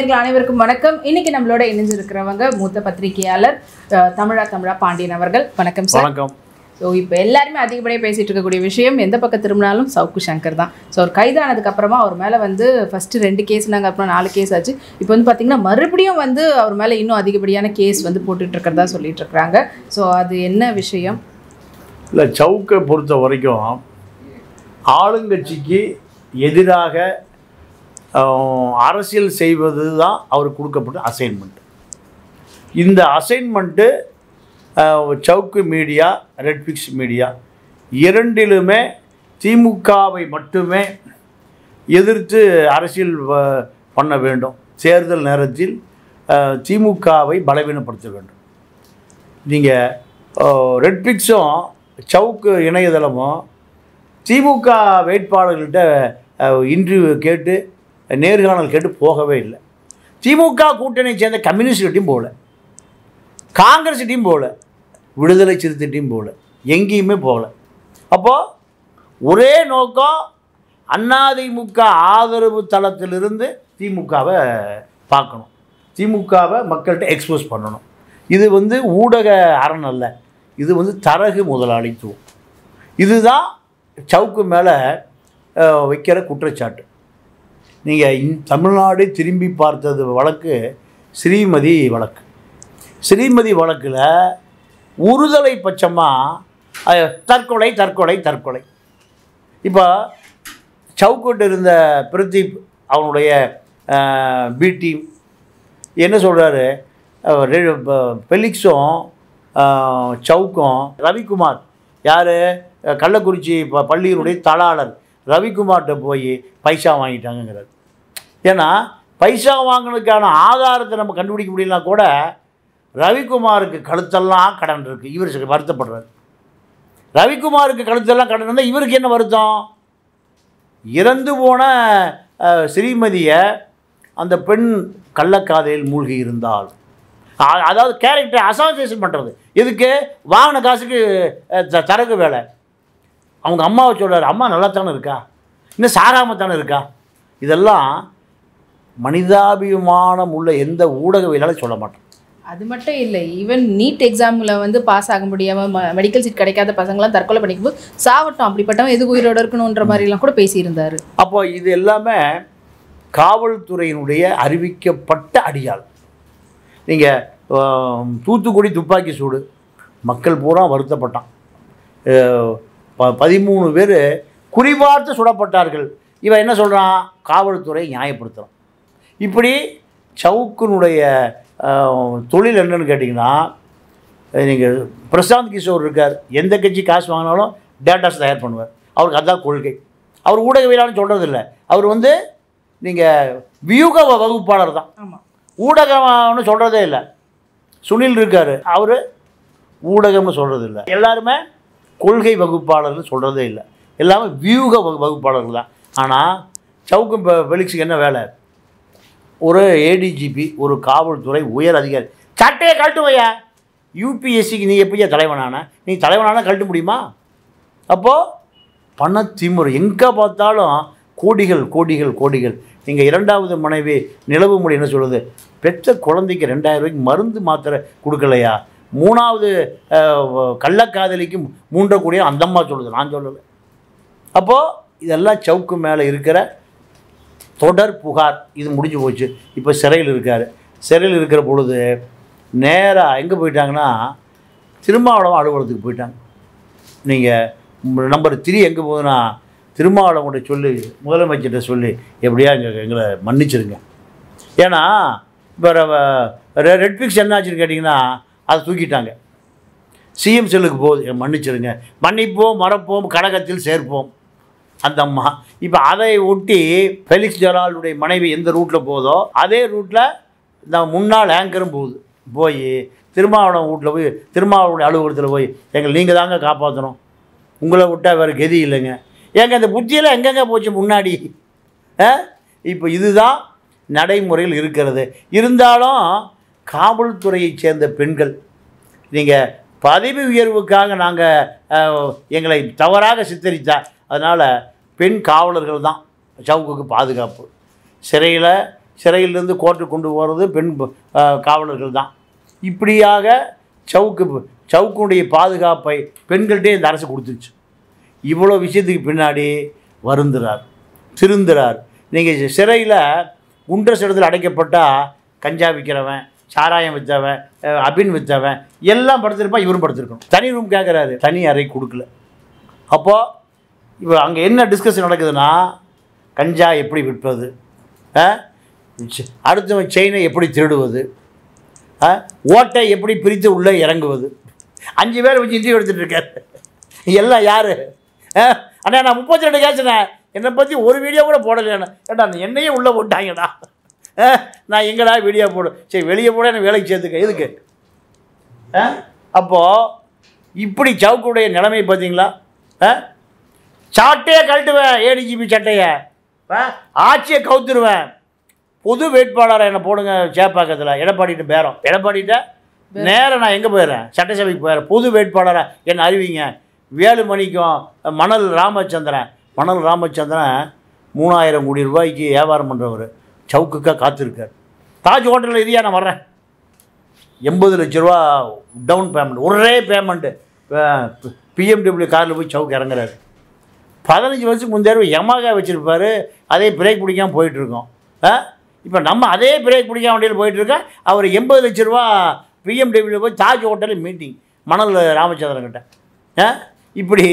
நேயர்கள் அனைவருக்கும் வணக்கம். இன்னைக்கு நம்மளோட இணைஞ்சிருக்கிறவங்க மூத்த பத்திரிகையாளர் தமிழா பாண்டியன் அவர்கள். வணக்கம் சார். வணக்கம். ஸோ இப்போ எல்லாருமே அதிகப்படியாக பேசிகிட்டு இருக்கக்கூடிய விஷயம், எந்த பக்கம் திரும்பினாலும் சவுக்கு சங்கர் தான். ஸோ அவர் கைதானதுக்கு அப்புறமா அவர் மேலே வந்து ஃபஸ்ட்டு 2 கேஸ்னாங்க, அப்புறம் 4 கேஸ் ஆச்சு. இப்போ வந்து பார்த்திங்கன்னா மறுபடியும் வந்து அவர் மேலே இன்னும் அதிகப்படியான கேஸ் வந்து போட்டுட்ருக்கிறதா சொல்லிட்டு இருக்கிறாங்க. ஸோ அது என்ன விஷயம்? இல்லை, சவுக்கை பொறுத்த வரைக்கும் ஆளுங்கட்சிக்கு எதிராக அரசியல் செய்வது தான் அவருக்கு கொடுக்கப்பட்ட அசைன்மெண்ட். இந்த அசைன்மெண்ட்டு சவுக்கு மீடியா, ரெட்பிக்ஸ் மீடியா இரண்டிலுமே திமுகவை மட்டுமே எதிர்த்து அரசியல் பண்ண வேண்டும். தேர்தல் நேரத்தில் திமுகவை பலவீனப்படுத்த வேண்டும். நீங்கள் ரெட்பிக்ஸும் சவுக்கு இணையதளமும் திமுக வேட்பாளர்கள்ட்ட இன்டர்வியூ கேட்டு நேர்காணல் கேட்டு போகவே இல்லை. திமுக கூட்டணியை சேர்ந்த கம்யூனிஸ்ட்கிட்டையும் போகல, காங்கிரஸ்கிட்டையும் போகல, விடுதலை சிறுத்தைகிட்டையும் போகல, எங்கேயுமே போகல. அப்போது ஒரே நோக்கம், அதிமுக ஆதரவு தளத்திலிருந்து திமுகவை பார்க்கணும், திமுகவை மக்கள்கிட்ட எக்ஸ்போஸ் பண்ணணும். இது வந்து ஊடக அரண் அல்ல, இது வந்து தரகு முதலாளித்துவம். இதுதான் சவுக்கு மேலே வைக்கிற குற்றச்சாட்டு. நீங்கள் தமிழ்நாடு திரும்பி பார்த்தது வழக்கு ஸ்ரீமதி வழக்கு. ஸ்ரீமதி வழக்கில் ஒருதலை பட்சமாக தற்கொலை தற்கொலை தற்கொலை. இப்போ சவுக்கிட்ட இருந்த பிரதீப், அவனுடைய பி டீம் என்ன சொல்கிறாரு, ஃபெலிக்ஸும் சவுக்கும் ரவிக்குமார், யார் கள்ளக்குறிச்சி பள்ளியினுடைய தளாளர் ரவிக்குமார்கிட்ட போய் பைசா வாங்கிட்டாங்கிறார். ஏன்னா பைசா வாங்கினதுக்கான ஆதாரத்தை நம்ம கண்டுபிடிக்க முடியலனா கூட ரவிக்குமாருக்கு கழுத்தெல்லாம் கடன் இருக்குது, இவர் வருத்தப்படுறார். ரவிக்குமாருக்கு கழுத்தெல்லாம் கடன் இருந்தால் இவருக்கு என்ன வருத்தம்? இறந்து போன ஸ்ரீமதியை அந்த பெண் கள்ளக்காதையில் மூழ்கி இருந்தால், அதாவது கேரக்டர் அசாசியேஷன் பண்ணுறது எதுக்கு? வாங்கின காசுக்கு தரகு வேலை. அவங்க அம்மாவை சொல்கிறார், அம்மா நல்லா தானே இருக்கா, இன்னும் சாராமத்தானே இருக்கா. இதெல்லாம் மனிதாபிமானம் உள்ள எந்த ஊடகவியலாலும் சொல்ல மாட்டோம். அது மட்டும் இல்லை, ஈவன் நீட் எக்ஸாமில் வந்து பாஸ் ஆக முடியாமல் மெடிக்கல் சீட் கிடைக்காத பசங்களாம் தற்கொலை பண்ணிக்கும்போது சாவட்டும், அப்படிப்பட்டவன் எதுக்கு உயிரோடு இருக்கணுன்ற மாதிரிலாம் கூட பேசியிருந்தார். அப்போ இது எல்லாமே காவல்துறையினுடைய அறிவிக்கப்பட்ட அடியாள். நீங்கள் தூத்துக்குடி துப்பாக்கி சூடு, மக்கள் பூரா வருத்தப்பட்டான். 13 பேர் குறிபார்த்து சுடப்பட்டார்கள். இவன் என்ன சொல்கிறான்? காவல்துறை நியாயப்படுத்துகிறான். இப்படி சவுக்கினுடைய தொழில் என்னன்னு கேட்டிங்கன்னா, நீங்கள் பிரசாந்த் கிஷோர் இருக்கார், எந்த கட்சி காசு வாங்கினாலும் டேட்டாஸ் தயார் பண்ணுவார். அவருக்கு அதுதான் கொள்கை. அவர் ஊடகவியலான்னு சொல்கிறதில்ல, அவர் வந்து நீங்கள் வியூக வகுப்பாளர் தான். ஆமாம், ஊடகம்னு சொல்கிறதே இல்லை. சுனில் இருக்கார், அவர் ஊடகம்னு சொல்கிறது இல்லை. எல்லாருமே கொள்கை வகுப்பாளர்னு சொல்கிறதே இல்லை, எல்லாமே வியூக வகுப்பாளர்கள் தான். ஆனால் சவுக்கு ஃபெலிக்ஸுக்கு என்ன வேலை? ஒரு ஏடிஜிபி, ஒரு காவல்துறை உயர் அதிகாரி, சட்டையை கழட்டுவையா. யூபிஎஸ்சிக்கு நீ எப்படியா தலைவனான? நீ தலைவனான கழட்ட முடியுமா? அப்போது பணத்திமுறை எங்கே பார்த்தாலும் கோடிகள் கோடிகள் கோடிகள். நீங்கள் 2வது மனைவி நிலவுமொழி என்ன சொல்லுது? பெற்ற குழந்தைக்கு 2000 ரூபாய்க்கு மருந்து மாத்திரை கொடுக்கலையா? 3வது கள்ளக்காதலிக்கு 3 கூடிய அந்தம்மா சொல்லுது, நான் சொல்லலை. அப்போது இதெல்லாம் சவுக்கு மேலே இருக்கிற தொடர் புகார். இது முடிஞ்சு போச்சு. இப்போ சிறையில் இருக்கார். சிறையில் இருக்கிற பொழுது நேராக எங்கே போயிட்டாங்கன்னா, திருமாவளவன் அலுவலகத்துக்கு போயிட்டாங்க. நீங்கள் நம்பர் 3 எங்கே போகுதுன்னா, திருமாவளவன்கிட்ட சொல்லி, முதலமைச்சர்கிட்ட சொல்லி எப்படியா எங்களை மன்னிச்சிருங்க. ஏன்னா இப்போ ரெட்பிக்ஸ் என்னாச்சுன்னு கேட்டிங்கன்னா, அதை தூக்கிட்டாங்க, சிஎம் செல்லுக்கு போகுது. மன்னிச்சிருங்க, மன்னிப்போம், மறப்போம், கழகத்தில் சேர்ப்போம் அந்த அம்மா. இப்போ அதை ஒட்டி ஃபெலிக்ஸ் ஜெரால்டுடைய மனைவி எந்த ரூட்டில் போதோ அதே ரூட்டில் நான் முன்னாள் ஆங்கரும் போகுது. போய் திருமாவளவன் வீட்டில் போய், திருமாவளவனுடைய அலுவலகத்தில் போய், எங்களை நீங்கள் தாங்க காப்பாற்றணும், உங்களை விட்டால் வேறு கதி இல்லைங்க. ஏங்க இந்த புத்தியெல்லாம் எங்கெங்கே போச்சு முன்னாடி? இப்போ இதுதான் நடைமுறையில் இருக்கிறது. இருந்தாலும் காவல்துறையை சேர்ந்த பெண்கள், நீங்கள் பதவி உயர்வுக்காக நாங்கள் எங்களை தவறாக சித்தரித்தா, அதனால் பெண் காவலர்கள் தான் சவுக்குக்கு பாதுகாப்பு. சிறையில் சிறையிலிருந்து கோர்ட்டுக்கு கொண்டு போகிறது பெண் காவலர்கள் தான். இப்படியாக சவுக்குடைய பாதுகாப்பை பெண்கள்கிட்டே இந்த அரசு கொடுத்துருச்சு. இவ்வளோ விஷயத்துக்கு பின்னாடி வருந்துறார், திருந்துறார். நீங்கள் சிறையில் குண்டர் இடத்துல அடைக்கப்பட்டால் கஞ்சா விற்கிறவன், சாராயம் விற்றவன், அபின் விற்றவன் எல்லாம் படுத்திருப்பான், இவரும் படுத்திருக்கணும். தனி ரூம் கேட்குறாரு, தனி அறை கொடுக்கல. அப்போது இப்போ அங்கே என்ன டிஸ்கஷன் நடக்குதுன்னா, கஞ்சா எப்படி விற்பது, அடுத்தவன் செயினை எப்படி திருடுவது, ஓட்டை எப்படி பிரித்து உள்ளே இறங்குவது. 5 பேரை வச்சு இன்டர்வியூ எடுத்துகிட்டு இருக்காரு. எல்லாம் யார்? அண்ணா நான் 32 கேசுனேன், என்னை பற்றி ஒரு வீடியோ கூட போடலைண்ணா. ஏட்டா அந்த என்னையே உள்ளே போட்டாங்கடா, நான் எங்கடா வீடியோ போடும். சரி வெளியே போட என்ன வேலைக்கு சேர்த்துக்க எதுக்கு? அப்போது இப்படி சவுக்குடைய நிலைமை பார்த்தீங்களா? சாட்டையை கழட்டுவேன், ஏடிஜிபி சட்டையை, ஆட்சியை கவுத்துருவேன். பொது வேட்பாளரை என்னை போடுங்க சேப்பாக்கத்தில், எடப்பாடிட்டு பேரம். எடப்பாடிட்ட நேரம் நான் எங்கே போயிடுறேன்? சட்டசபைக்கு போயிடுறேன். பொது வேட்பாளரை என்னை அறிவிங்க. வேலுமணிக்கும் மணல் ராமச்சந்திரன் 3000 கோடி ரூபாய்க்கு வியாபாரம் பண்ணுறவர் சவுக்குக்காக காத்திருக்கார். தாஜ் ஹோட்டலில் இதையா நான் வர்றேன், 80 லட்ச ரூபா டவுன் பேமெண்ட், ஒரே பேமெண்ட்டு. பிஎம்டபிள்யூ காரில் போய் சவுக்கு இறங்குறாரு. 15 வருஷத்துக்கு முந்தைய யமாகா வச்சுருப்பார், அதே பிரேக் பிடிக்காமல் போயிட்டுருக்கோம். இப்போ நம்ம அதே பிரேக் பிடிக்காம வண்டியில் போயிட்டுருக்கோம். அவர் 80 லட்ச ரூபா பிஎம்டபிள்யூ போய் தாஜ் ஹோட்டலில் மீட்டிங் மணல் ராமச்சந்திரன்கிட்ட. இப்படி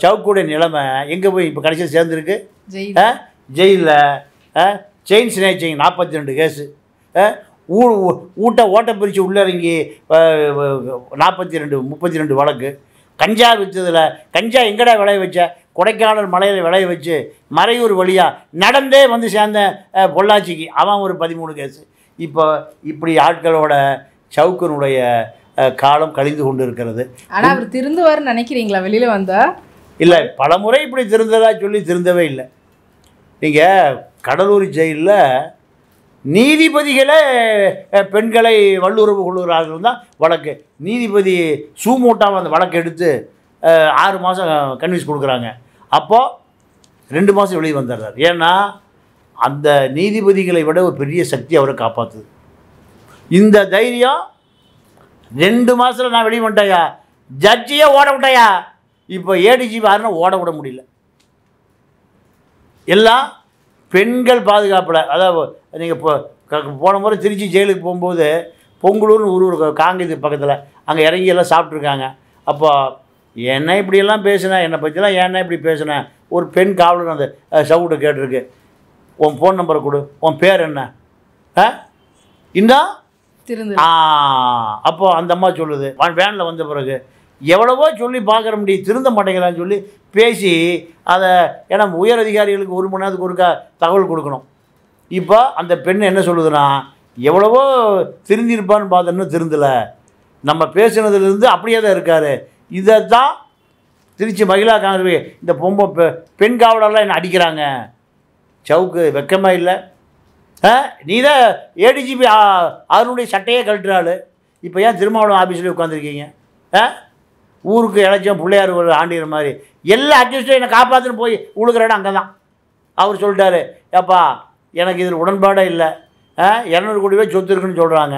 சவுக்குடைய நிலைமை எங்கே போய் இப்போ கடைசியில் சேர்ந்துருக்கு? ஜெயிலில் செயின் ஸ்னேச்சிங் 42 கேஸு, ஓட்டை பிரித்து உள்ளே இறங்கி 32 வழக்கு. கஞ்சா விற்றதில், கஞ்சா எங்கடா விளைய வச்ச? கொடைக்கானல் மலையில் விளைய வச்சு மறையூர் வழியாக நடந்தே வந்து சேர்ந்த பொள்ளாச்சிக்கு அவன் ஒரு 13 கேஸு. இப்போ இப்படி ஆட்களோட சவுக்கனுடைய காலம் கழிந்து கொண்டு இருக்கிறது. ஆனால் அவர் திருந்துவார்னு நினைக்கிறீங்களா வெளியில் வந்தா? இல்லை, பல முறை இப்படி திருந்ததா சொல்லி திருந்தவே இல்லை. நீங்கள் கடலூர் ஜெயிலில் நீதிபதிகளே பெண்களை வல்லுறவு கொள்ளுகிறார்கள் தான் வழக்கு. நீதிபதி சூமோட்டாவை அந்த வழக்கு எடுத்து 6 மாதம் கன்வின்ஸ் கொடுக்குறாங்க. அப்போது 2 மாதம் வெளியே வந்துடுறார். ஏன்னா அந்த நீதிபதிகளை விட ஒரு பெரிய சக்தி அவரை காப்பாற்றுது. இந்த தைரியம் 2 மாதத்தில் நான் வெளியே வந்துட்டாயா, ஜட்ஜியே ஓட விட்டாயா. இப்போ ஏடிஜிபி யாருன்னா ஓட விட முடியல. எல்லாம் பெண்கள் பாதுகாப்பில். அதாவது நீங்கள் இப்போ போன முறை திருச்சி ஜெயிலுக்கு போகும்போது பொங்கலூர்னு ஊர் காங்கேயத்து பக்கத்தில் அங்கே இறங்கி எல்லாம் சாப்பிட்ருக்காங்க. அப்போ என்ன இப்படியெல்லாம் பேசினேன், என்னை பற்றிலாம் ஏன்னா இப்படி பேசினேன். ஒரு பெண் காவலர் அந்த சவுட்டை கேட்டிருக்கு, உன் ஃபோன் நம்பரை கொடு, உன் பேர் என்ன, இன்னும் அப்போ அந்த அம்மா சொல்லுது, வேனில் வந்த பிறகு எவ்வளவோ சொல்லி பார்க்குற முடியும், திருந்த மாட்டேங்கிறான்னு சொல்லி பேசி அதை. ஏன்னா உயர் அதிகாரிகளுக்கு 1 மணி நேரத்துக்கு ஒருக்கா தகவல் கொடுக்கணும். இப்போ அந்த பெண் என்ன சொல்லுதுன்னா, எவ்வளவோ திருந்திருப்பான்னு பார்த்தோன்னு திருந்தலை, நம்ம பேசுனதுலேருந்து அப்படியே தான் இருக்கார். இதை தான் திருச்சி மகிழா காங்கிரஸ் இந்த பெண் காவலர்லாம் என்ன அடிக்கிறாங்க. சவுக்கு வெக்கமாக இல்லை? நீ தான் ஏடிஜிபி அவருடைய சட்டையே கழட்டுறாள். இப்போ ஏன் திருமாவளவன் ஆஃபீஸ்லேயே உட்காந்துருக்கீங்க? ஊருக்கு இழைச்சோம் பிள்ளையார் ஒரு ஆண்டிகிற மாதிரி எல்லா அட்ஜஸ்ட்டும் என்னை காப்பாற்றுன்னு போய் உழுகிற இடம் அங்கே தான். அவர் சொல்லிட்டாரு, ஏப்பா எனக்கு இதில் உடன்பாடே இல்லை, 200 கோடி ரூபாய் சொத்து இருக்குன்னு சொல்கிறாங்க,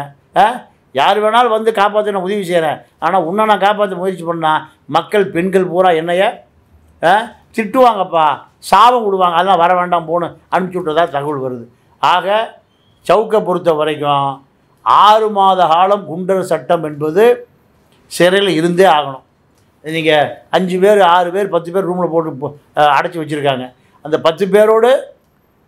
யார் வேணாலும் வந்து காப்பாற்ற நான் உதவி செய்கிறேன், ஆனால் உன்னை நான் காப்பாற்ற முயற்சி பண்ணால் மக்கள் பெண்கள் பூரா என்னைய திட்டுவாங்கப்பா, சாபம் விடுவாங்க, அதெல்லாம் வர வேண்டாம் போன்னு அனுப்பிச்சி விட்டதாக தகவல் வருது. ஆக சவுக்கை பொறுத்த வரைக்கும் 6 மாத காலம் குண்டர் சட்டம் என்பது சிறையில் இருந்தே ஆகணும். நீங்கள் 5 பேர் 6 பேர் 10 பேர் ரூமில் போட்டு அடைச்சி வச்சுருக்காங்க. அந்த 10 பேரோடு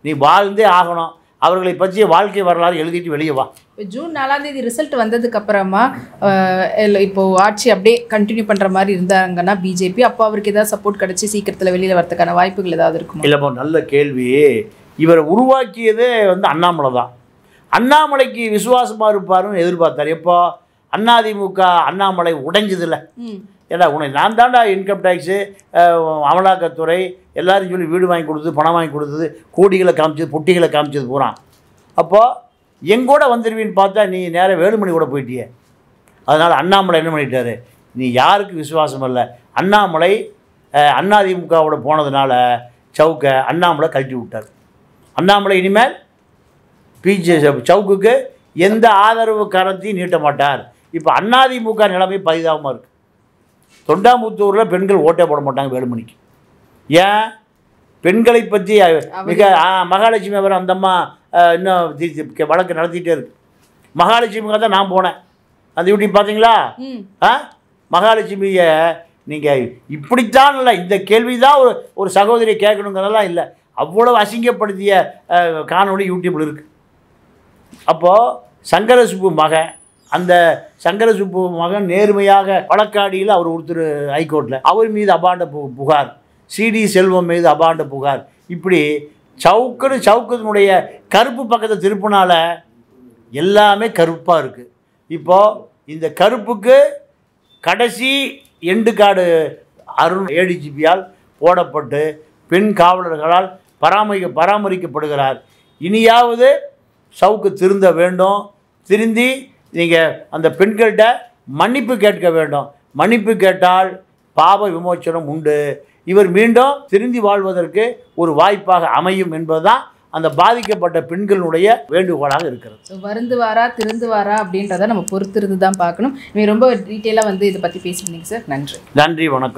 நீ வாழ்ந்தே ஆகணும். அவர்களை பற்றிய வாழ்க்கை வரலாறு எழுதிட்டு வெளியே வா. இப்போ ஜூன் 4ஆம் தேதி ரிசல்ட் வந்ததுக்கு அப்புறமா இப்போது ஆட்சி அப்படியே கண்டினியூ பண்ணுற மாதிரி இருந்தாங்கன்னா பிஜேபி, அப்போ அவருக்கு ஏதாவது சப்போர்ட் கிடச்சி சீக்கிரத்தில் வெளியில் வரதுக்கான வாய்ப்புகள் ஏதாவது இருக்குமா? இல்லைப்பா, நல்ல கேள்வி. இவரை உருவாக்கியதே அண்ணாமலை தான். அண்ணாமலைக்கு விசுவாசமாக இருப்பாருன்னு எதிர்பார்த்தார். எப்போ அதிமுக அண்ணாமலை உடைஞ்சதில்ல. ஏன்னா நான் தாண்டா இன்கம் டேக்ஸு, அமலாக்கத்துறை எல்லாரும் சொல்லி வீடு வாங்கி கொடுத்தது, பணம் வாங்கி கொடுத்தது, கோடிகளை காமிச்சது, பொட்டிகளை காமிச்சது பூரா. அப்போது எங்கூட வந்துடுவின்னு பார்த்தா நீ நேராக வேலுமணி கூட போயிட்டியே. அதனால் அண்ணாமலை என்ன பண்ணிட்டாரு, நீ யாருக்கு விசுவாசம் இல்லை. அண்ணாமலை அதிமுகவோட போனதுனால சவுக்கை அண்ணாமலை கழட்டி விட்டார். அண்ணாமலை இனிமேல் சவுக்குக்கு எந்த ஆதரவு கரத்தையும் நீட்ட மாட்டார். இப்போ அதிமுக நிலைமை பரிதாபமாக இருக்குது. தொண்டாமுத்தூரில் பெண்கள் ஓட்டே போட மாட்டாங்க வேலுமணிக்கு. ஏன்? பெண்களை பற்றி மிக மகாலட்சுமி அவர் அந்தம்மா இன்னும் வழக்கு நடத்திட்டே இருக்கு. மகாலட்சுமிக்காக தான் நான் போனேன். அந்த யூடியூப் பார்த்தீங்களா? மகாலட்சுமியை நீங்கள் இப்படித்தான் இல்லை, இந்த கேள்வி தான் ஒரு சகோதரியை கேட்கணுங்கிறதெல்லாம் இல்லை. அவ்வளோ அசிங்கப்படுத்திய காணொளி யூடியூப்பில் இருக்குது. அப்போது சங்கரசுப்பு மகன், அந்த சங்கரசுப்பு மகன் நேர்மையாக வழக்காடியில் அவர் ஒருத்தர் ஹைகோர்ட்டில் அவர் மீது அபாண்ட புகார், சிடி செல்வம் மீது அபாண்ட புகார். இப்படி சவுக்கனுடைய கருப்பு பக்கத்தை திருப்பினால எல்லாமே கருப்பாக இருக்குது. இப்போது இந்த கருப்புக்கு கடைசி எண்டு கார்டு அருண் ஏடிஜிபியால் போடப்பட்டு பெண் காவலர்களால் பராமரிக்கப்படுகிறார். இனியாவது சவுக்கு திருந்த வேண்டும். திருந்தி நீங்கள் அந்த பெண்கள்கிட்ட மன்னிப்பு கேட்க வேண்டும். மன்னிப்பு கேட்டால் பாவ விமோச்சனம் உண்டு. இவர் மீண்டும் திருந்தி வாழ்வதற்கு ஒரு வாய்ப்பாக அமையும் என்பதுதான் அந்த பாதிக்கப்பட்ட பெண்களுடைய வேண்டுகோளாக இருக்கிறது. ஸோ வருந்துவாரா திருந்துவாரா அப்படின்றத நம்ம பொறுத்திருந்து தான் பார்க்கணும். நீங்கள் ரொம்ப டீட்டெயிலாக வந்து இதை பற்றி பேசியிருந்தீங்க சார். நன்றி. நன்றி, வணக்கம்.